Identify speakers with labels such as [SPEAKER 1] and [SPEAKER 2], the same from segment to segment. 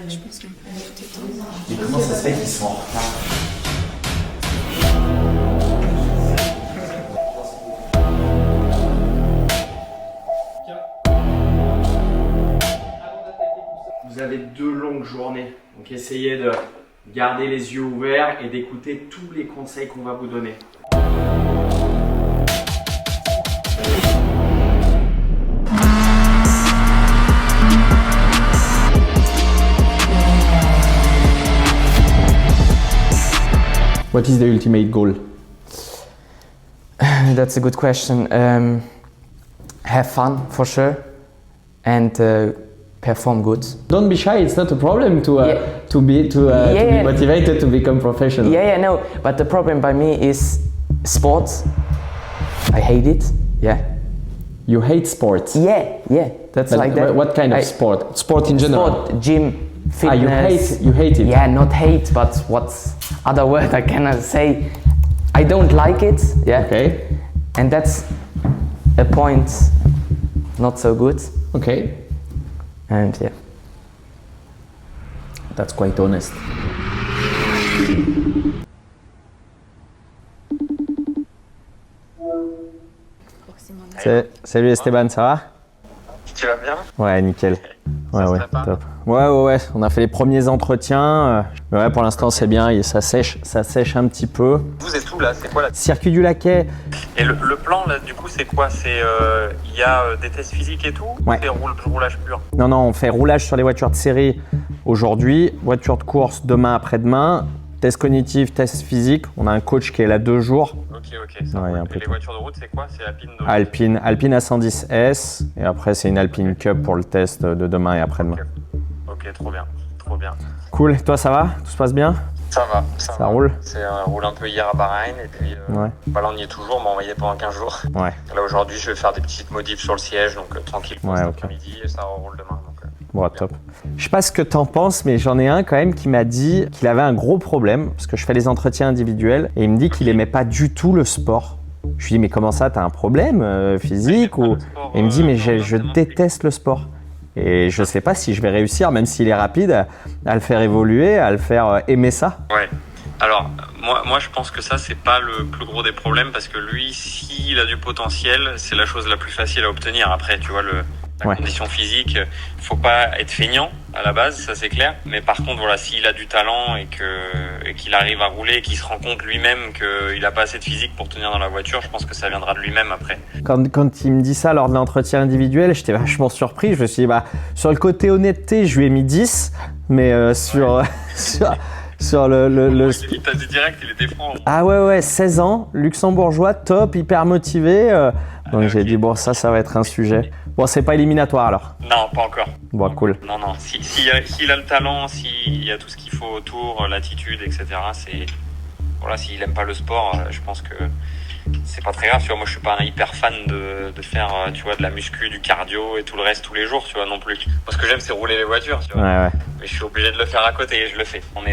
[SPEAKER 1] Je pense que tout est temps.
[SPEAKER 2] Et comment ça se fait qu'ils sont en retard? Vous avez 2 longues journées, donc essayez de garder les yeux ouverts et d'écouter tous les conseils qu'on va vous donner.
[SPEAKER 3] What is the ultimate goal?
[SPEAKER 4] That's a good question. Have fun for sure, and perform good.
[SPEAKER 3] Don't be shy. It's not a problem to be motivated to become professional.
[SPEAKER 4] Yeah, no. But the problem by me is sports. I hate it. Yeah.
[SPEAKER 3] You hate sports.
[SPEAKER 4] Yeah. That's
[SPEAKER 3] But
[SPEAKER 4] like that.
[SPEAKER 3] What kind of sport? Sport in general.
[SPEAKER 4] Sport, gym, fitness.
[SPEAKER 3] You hate it.
[SPEAKER 4] Yeah, not hate, but what's other word I cannot say. I don't like it. Yeah.
[SPEAKER 3] Okay.
[SPEAKER 4] And that's a point not so good.
[SPEAKER 3] Okay.
[SPEAKER 4] And yeah.
[SPEAKER 3] That's quite honest. Salut Esteban, ça va?
[SPEAKER 5] Tu vas bien?
[SPEAKER 3] Ouais, nickel. Ouais, top. Ouais, on a fait les premiers entretiens. Ouais, pour l'instant c'est bien, et ça sèche un petit peu.
[SPEAKER 5] Vous êtes où là? C'est quoi là?
[SPEAKER 3] Circuit du Laquais.
[SPEAKER 5] Et le plan là du coup c'est quoi? C'est il y a des tests physiques et tout?
[SPEAKER 3] Ouais.
[SPEAKER 5] Ou c'est roulage pur?
[SPEAKER 3] Non, on fait roulage sur les voitures de série aujourd'hui, voiture de course demain, après-demain, test cognitif, test physique. On a un coach qui est là 2 jours.
[SPEAKER 5] Ok, ça
[SPEAKER 3] Ouais,
[SPEAKER 5] roule.
[SPEAKER 3] un peu
[SPEAKER 5] Et les
[SPEAKER 3] tout.
[SPEAKER 5] voitures de route c'est quoi? C'est Alpine de...
[SPEAKER 3] Alpine A110S et après c'est une Alpine Cup pour le test de demain et après-demain.
[SPEAKER 5] Ok, trop bien.
[SPEAKER 3] Cool, toi ça va? Tout se passe bien?
[SPEAKER 5] Ça va.
[SPEAKER 3] Ça roule?
[SPEAKER 5] On roule un peu hier à Bahreïn et puis
[SPEAKER 3] Ouais.
[SPEAKER 5] là on y est toujours, mais on va y aller pendant 15 jours.
[SPEAKER 3] Ouais.
[SPEAKER 5] Là aujourd'hui je vais faire des petites modifs sur le siège, donc tranquille pour
[SPEAKER 3] Ouais,
[SPEAKER 5] cet
[SPEAKER 3] ok.
[SPEAKER 5] après-midi et ça roule demain. Donc,
[SPEAKER 3] Bon, top. Je sais pas ce que t'en penses, mais j'en ai un quand même qui m'a dit qu'il avait un gros problème, parce que je fais les entretiens individuels, et il me dit qu'il aimait pas du tout le sport. Je lui dis, mais comment ça, t'as un problème physique ou... Et il me dit, mais je déteste le sport. Et je sais pas si je vais réussir, même s'il est rapide, à le faire évoluer, à le faire aimer ça.
[SPEAKER 5] Ouais. Alors, moi je pense que ça, c'est pas le plus gros des problèmes parce que lui, s'il a du potentiel, c'est la chose la plus facile à obtenir. Après, tu vois, la condition physique, faut pas être feignant à la base, ça c'est clair. Mais par contre, voilà, s'il a du talent et qu'il arrive à rouler et qu'il se rend compte lui-même qu'il a pas assez de physique pour tenir dans la voiture, je pense que ça viendra de lui-même après.
[SPEAKER 3] Quand il me dit ça lors de l'entretien individuel, j'étais vachement surpris. Je me suis dit, sur le côté honnêteté, je lui ai mis 10, mais sur le...
[SPEAKER 5] Il t'a dit direct, il était franc.
[SPEAKER 3] Ah ouais, 16 ans, luxembourgeois, top, hyper motivé. Donc j'ai dit, bon, ça va être un sujet. Bon, c'est pas éliminatoire alors?
[SPEAKER 5] Non, pas encore.
[SPEAKER 3] Bon, cool.
[SPEAKER 5] Non. S'il a le talent, s'il y a tout ce qu'il faut autour, l'attitude, etc., voilà, s'il aime pas le sport, je pense que c'est pas très grave. Tu vois, moi, je suis pas un hyper fan de faire, tu vois, de la muscu, du cardio et tout le reste tous les jours, tu vois, non plus. Moi, ce que j'aime, c'est rouler les voitures, tu vois.
[SPEAKER 3] Ouais.
[SPEAKER 5] Mais je suis obligé de le faire à côté et je le fais. On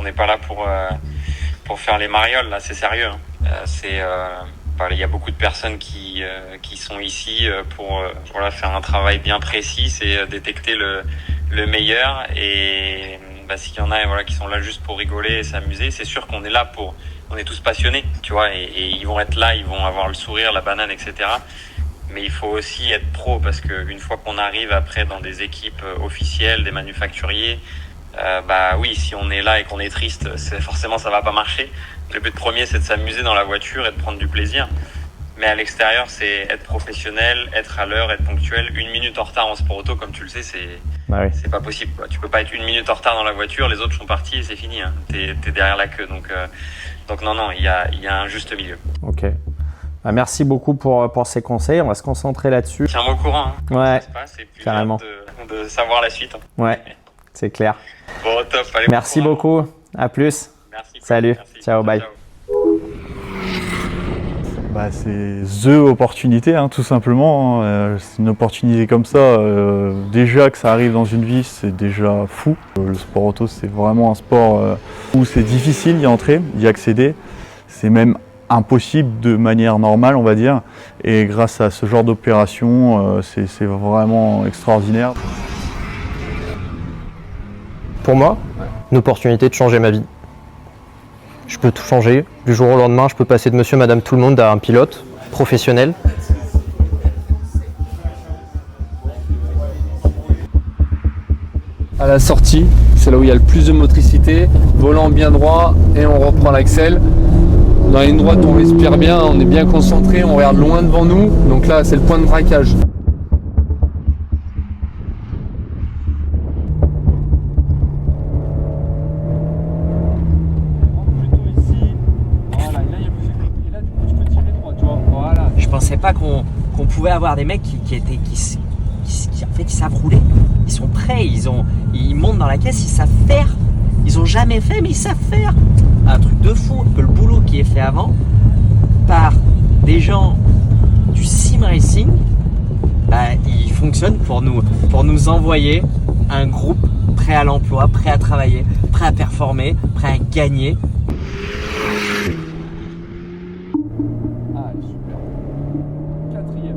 [SPEAKER 5] n'est pas là pour faire les marioles, là, c'est sérieux. Il y a beaucoup de personnes qui sont ici pour faire un travail bien précis, c'est détecter le meilleur et s'il y en a qui sont là juste pour rigoler et s'amuser, c'est sûr qu'on est là on est tous passionnés, tu vois, et ils vont être là, ils vont avoir le sourire, la banane, etc. Mais il faut aussi être pro parce qu'une fois qu'on arrive après dans des équipes officielles, des manufacturiers, oui, si on est là et qu'on est triste, forcément ça va pas marcher. Le but premier, c'est de s'amuser dans la voiture et de prendre du plaisir. Mais à l'extérieur, c'est être professionnel, être à l'heure, être ponctuel. 1 minute en retard en sport auto, comme tu le sais, c'est pas possible, quoi. Tu peux pas être 1 minute en retard dans la voiture, les autres sont partis et c'est fini. Hein. T'es derrière la queue. Donc non, il y a un juste milieu.
[SPEAKER 3] Ok. Merci beaucoup pour ces conseils. On va se concentrer là-dessus.
[SPEAKER 5] Tiens-moi au courant.
[SPEAKER 3] Ouais,
[SPEAKER 5] ça se passe et puis
[SPEAKER 3] carrément.
[SPEAKER 5] de savoir la suite. Hein.
[SPEAKER 3] Ouais, c'est clair.
[SPEAKER 5] Bon, top. Allez,
[SPEAKER 3] Merci beaucoup. À plus.
[SPEAKER 5] Merci.
[SPEAKER 3] Salut.
[SPEAKER 5] Merci.
[SPEAKER 3] Ciao, bye.
[SPEAKER 6] C'est the opportunité, tout simplement. C'est une opportunité comme ça, déjà que ça arrive dans une vie, c'est déjà fou. Le sport auto, c'est vraiment un sport où c'est difficile d'y entrer, d'y accéder. C'est même impossible de manière normale, on va dire. Et grâce à ce genre d'opération, c'est vraiment extraordinaire.
[SPEAKER 7] pour moi, une opportunité de changer ma vie. Je peux tout changer. Du jour au lendemain, je peux passer de monsieur, madame, tout le monde à un pilote professionnel.
[SPEAKER 8] À la sortie, c'est là où il y a le plus de motricité, volant bien droit et on reprend l'axel. Dans la ligne droite, on respire bien, on est bien concentré, on regarde loin devant nous, donc là c'est le point de braquage.
[SPEAKER 3] Je pensais pas qu'on pouvait avoir des mecs qui en fait ils savent rouler. Ils sont prêts, ils montent dans la caisse, ils savent faire. Ils ont jamais fait mais ils savent faire. Un truc de fou, que le boulot qui est fait avant par des gens du sim racing, il fonctionne pour nous envoyer un groupe prêt à l'emploi, prêt à travailler, prêt à performer, prêt à gagner.
[SPEAKER 8] Ah super. 4e.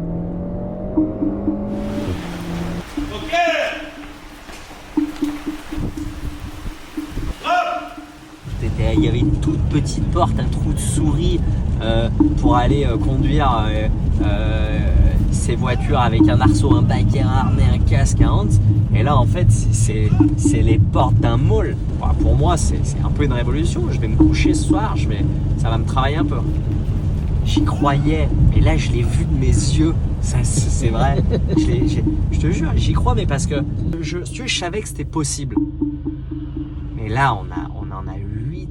[SPEAKER 3] Il y avait une toute petite porte, un trou de souris pour aller conduire ces voitures avec un arceau, un baquet, un harnais, un casque, un Hans. Et là, en fait, c'est les portes d'un mall. Bon, pour moi, c'est un peu une révolution. Je vais me coucher ce soir, ça va me travailler un peu. J'y croyais, mais là, je l'ai vu de mes yeux. Ça, c'est vrai. Je te jure, j'y crois, mais parce que je savais que c'était possible. Mais là, on en a 8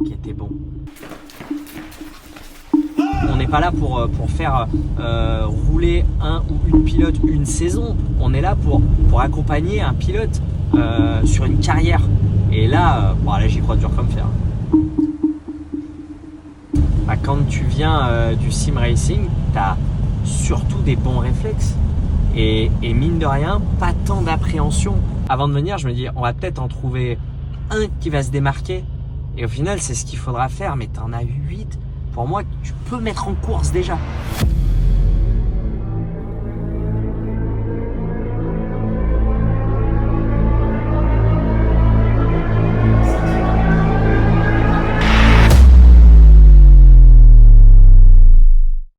[SPEAKER 3] qui étaient bons. On n'est pas là pour faire rouler un ou une pilote une saison. On est là pour accompagner un pilote sur une carrière. Et là, là j'y crois dur comme fer. Quand tu viens du sim racing, tu as surtout des bons réflexes. Et mine de rien, pas tant d'appréhension. Avant de venir, je me dis, on va peut-être en trouver un qui va se démarquer. Et au final, c'est ce qu'il faudra faire. Mais tu en as 8. Pour moi, tu peux mettre en course déjà.